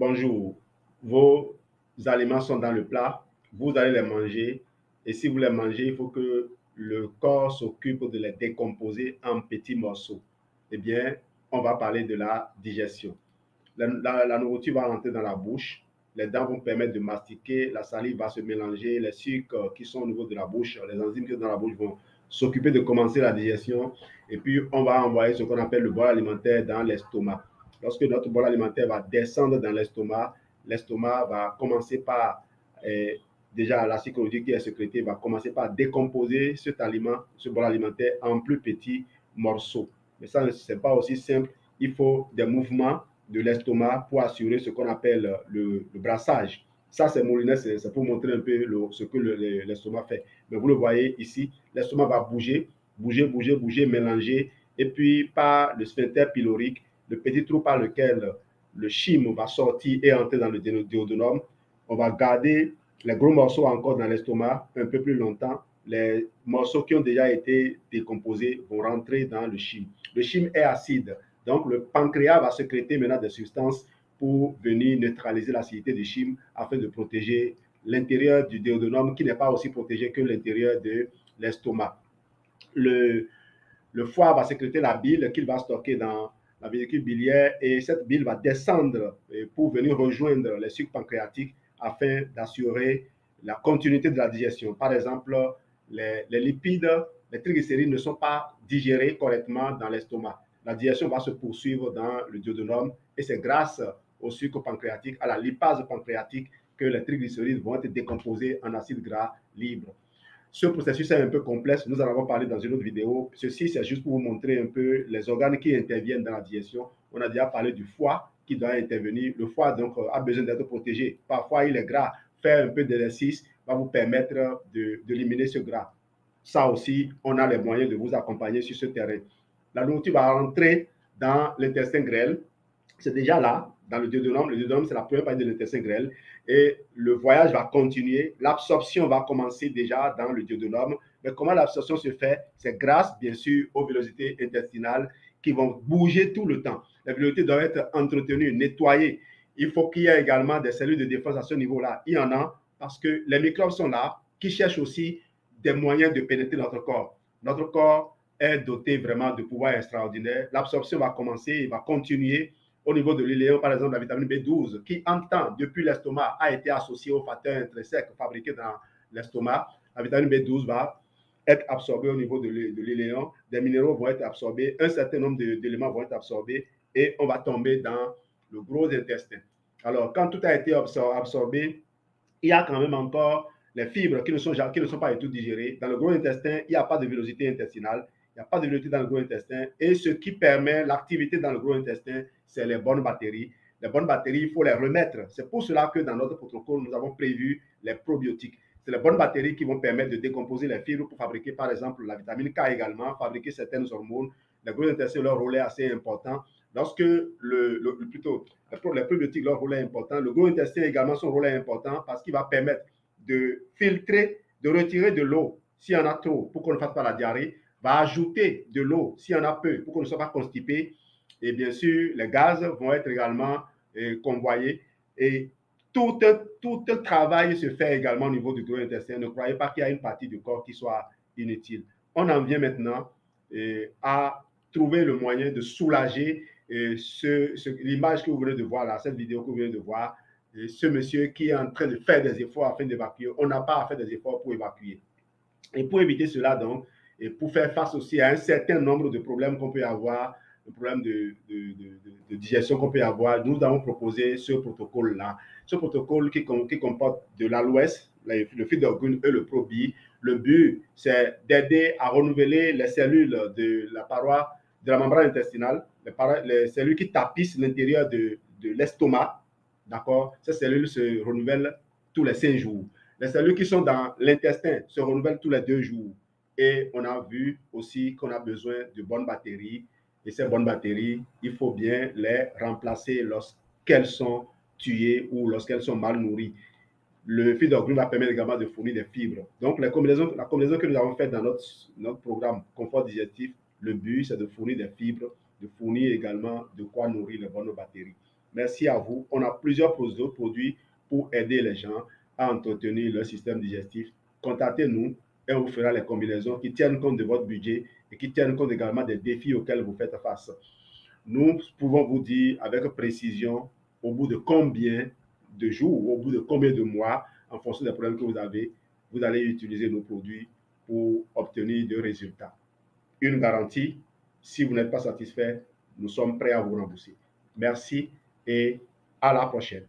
bonjour, vos aliments sont dans le plat, vous allez les manger, et si vous les mangez, il faut que le corps s'occupe de les décomposer en petits morceaux. Eh bien, on va parler de la digestion. La nourriture va rentrer dans la bouche, les dents vont permettre de mastiquer, la salive va se mélanger, les sucres qui sont au niveau de la bouche, les enzymes qui sont dans la bouche vont s'occuper de commencer la digestion, et puis on va envoyer ce qu'on appelle le bol alimentaire dans l'estomac. Lorsque notre bol alimentaire va descendre dans l'estomac, l'estomac va commencer par, déjà l'acide chlorhydrique qui est sécrété, va commencer par décomposer cet aliment, ce bol alimentaire en plus petits morceaux. Mais ça, ce n'est pas aussi simple. Il faut des mouvements de l'estomac pour assurer ce qu'on appelle le brassage. Ça, c'est moulinet, c'est pour montrer un peu ce que l'estomac fait. Mais vous le voyez ici, l'estomac va bouger, mélanger, et puis par le sphincter pylorique, le petit trou par lequel le chyme va sortir et entrer dans le duodénum, on va garder les gros morceaux encore dans l'estomac un peu plus longtemps. Les morceaux qui ont déjà été décomposés vont rentrer dans le chyme. Le chyme est acide, donc le pancréas va sécréter maintenant des substances pour venir neutraliser l'acidité du chyme afin de protéger l'intérieur du duodénum qui n'est pas aussi protégé que l'intérieur de l'estomac. Le foie va sécréter la bile qu'il va stocker dans la vésicule biliaire et cette bile va descendre pour venir rejoindre les sucs pancréatiques afin d'assurer la continuité de la digestion. Par exemple, les lipides, les triglycérides ne sont pas digérés correctement dans l'estomac. La digestion va se poursuivre dans le duodénum et c'est grâce au sucre pancréatique, à la lipase pancréatique, que les triglycérides vont être décomposés en acides gras libres. Ce processus est un peu complexe, nous en avons parlé dans une autre vidéo. Ceci, c'est juste pour vous montrer un peu les organes qui interviennent dans la digestion. On a déjà parlé du foie qui doit intervenir. Le foie, donc, a besoin d'être protégé. Parfois, il est gras. Faire un peu d'exercice va vous permettre d'éliminer ce gras. Ça aussi, on a les moyens de vous accompagner sur ce terrain. La nourriture va rentrer dans l'intestin grêle. C'est déjà là, dans le duodénum. Le duodénum, c'est la première partie de l'intestin grêle. Et le voyage va continuer. L'absorption va commencer déjà dans le duodénum. Mais comment l'absorption se fait? C'est grâce, bien sûr, aux vélocités intestinales qui vont bouger tout le temps. Les vélocités doivent être entretenues, nettoyées. Il faut qu'il y ait également des cellules de défense à ce niveau-là. Il y en a parce que les microbes sont là, qui cherchent aussi des moyens de pénétrer notre corps. Notre corps est doté vraiment de pouvoirs extraordinaires. L'absorption va commencer, il va continuer. Au niveau de l'iléon, par exemple, la vitamine B12, qui en temps, depuis l'estomac, a été associée aux facteurs intrinsèques fabriqués dans l'estomac. La vitamine B12 va être absorbée au niveau de l'iléon. Des minéraux vont être absorbés, un certain nombre d'éléments vont être absorbés et on va tomber dans le gros intestin. Alors, quand tout a été absorbé, il y a quand même encore les fibres qui ne sont pas du tout digérées. Dans le gros intestin, il n'y a pas de vélocité intestinale. Il n'y a pas de vélocité dans le gros intestin. Et ce qui permet l'activité dans le gros intestin, c'est les bonnes bactéries. Les bonnes bactéries, il faut les remettre. C'est pour cela que dans notre protocole, nous avons prévu les probiotiques. C'est les bonnes bactéries qui vont permettre de décomposer les fibres pour fabriquer, par exemple, la vitamine K également, fabriquer certaines hormones. Les gros intestins, leur rôle est assez important. Lorsque les probiotiques, leur rôle est important, le gros intestin également, son rôle est important parce qu'il va permettre de filtrer, de retirer de l'eau s'il y en a trop pour qu'on ne fasse pas la diarrhée, va ajouter de l'eau s'il y en a peu pour qu'on ne soit pas constipé. Et bien sûr, les gaz vont être également convoyés. Et tout un travail se fait également au niveau du gros intestin. Ne croyez pas qu'il y a une partie du corps qui soit inutile. On en vient maintenant à trouver le moyen de soulager l'image que vous venez de voir là, cette vidéo que vous venez de voir, ce monsieur qui est en train de faire des efforts afin d'évacuer. On n'a pas à faire des efforts pour évacuer. Et pour éviter cela, donc, et pour faire face aussi à un certain nombre de problèmes qu'on peut avoir, le problème de digestion qu'on peut avoir, nous avons proposé ce protocole-là. Ce protocole qui comporte de l'aloès, le Feed-Orgun et le Probi. Le but, c'est d'aider à renouveler les cellules de la paroi, de la membrane intestinale, les cellules qui tapissent l'intérieur de l'estomac. D'accord? Ces cellules se renouvellent tous les 5 jours. Les cellules qui sont dans l'intestin se renouvellent tous les 2 jours. Et on a vu aussi qu'on a besoin de bonnes bactéries. Et ces bonnes bactéries, il faut bien les remplacer lorsqu'elles sont tuées ou lorsqu'elles sont mal nourries. Le Feed-Orgun va permettre également de fournir des fibres. Donc, la combinaison que nous avons faite dans notre programme Confort Digestif, le but, c'est de fournir des fibres, de fournir également de quoi nourrir les bonnes bactéries. Merci à vous. On a plusieurs autres produits pour aider les gens à entretenir leur système digestif. Contactez-nous et on vous fera les combinaisons qui tiennent compte de votre budget et qui tiennent compte également des défis auxquels vous faites face. Nous pouvons vous dire avec précision au bout de combien de jours, au bout de combien de mois, en fonction des problèmes que vous allez utiliser nos produits pour obtenir des résultats. Une garantie, si vous n'êtes pas satisfait, nous sommes prêts à vous rembourser. Merci et à la prochaine.